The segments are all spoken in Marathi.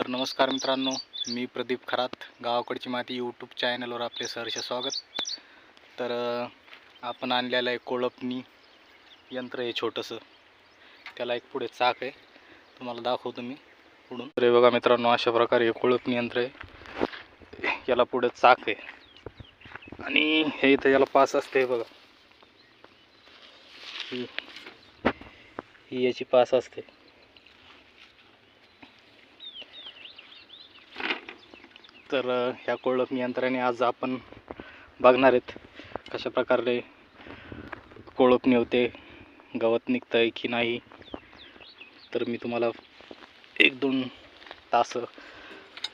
तर नमस्कार मित्रांनो, मी प्रदीप खरात, गावाकडची माती यूट्यूब चॅनलवर आपले सहर्ष स्वागत. तर आपण आणलेलं आहे कोळपणी यंत्र. हे छोटंसं, त्याला एक पुढे चाक आहे, तुम्हाला दाखवतो मी पुढून. तर हे बघा मित्रांनो, अशा प्रकारे हे कोळपणी यंत्र आहे. याला पुढे चाक आहे आणि हे इथं याला पास असते बघा, ही याची पास असते. तर ह्या कोळपणी यंत्राने आज आपण बघणार आहेत कशा प्रकारे कोळपणी होते, गवत निघतं आहे की नाही. तर मी तुम्हाला 1-2 तास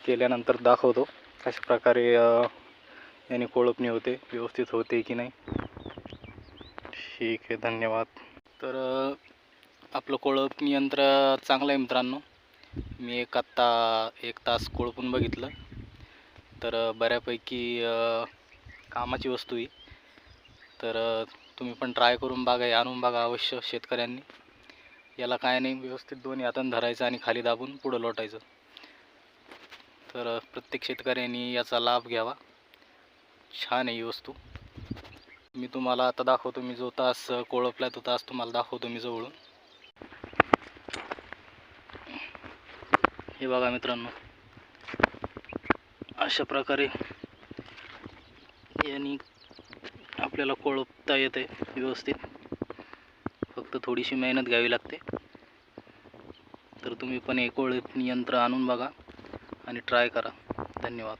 केल्यानंतर दाखवतो कशा प्रकारे याने कोळपणी होते, व्यवस्थित होते की नाही. ठीक आहे, धन्यवाद. तर आपलं कोळपणी यंत्र चांगलं आहे मित्रांनो. मी आत्ता 1 तास कोळपून बघितलं, तर बऱ्यापैकी कामाची वस्तू आहे. तर तुम्ही पण ट्राय करून बघा, हे आणून बघा अवश्य शेतकऱ्यांनी. याला काय नाही, व्यवस्थित दोन्ही हाताने धरायचं आणि खाली दाबून पुढं लोटायचं. तर प्रत्येक शेतकऱ्यांनी याचा लाभ घ्यावा. छान आहे ही वस्तू. मी तुम्हाला आता दाखवतो. मी जो तास कोळपला तो तास तुम्हाला दाखवतो मी जवळून. हे बघा मित्रांनो, अशा प्रकारे यांनी आपल्याला कोळपता येते व्यवस्थित. फक्त थोडीशी मेहनत घ्यावी लागते. तर तुम्ही पण हे कोळपणी यंत्र आणून बघा आणि ट्राय करा. धन्यवाद.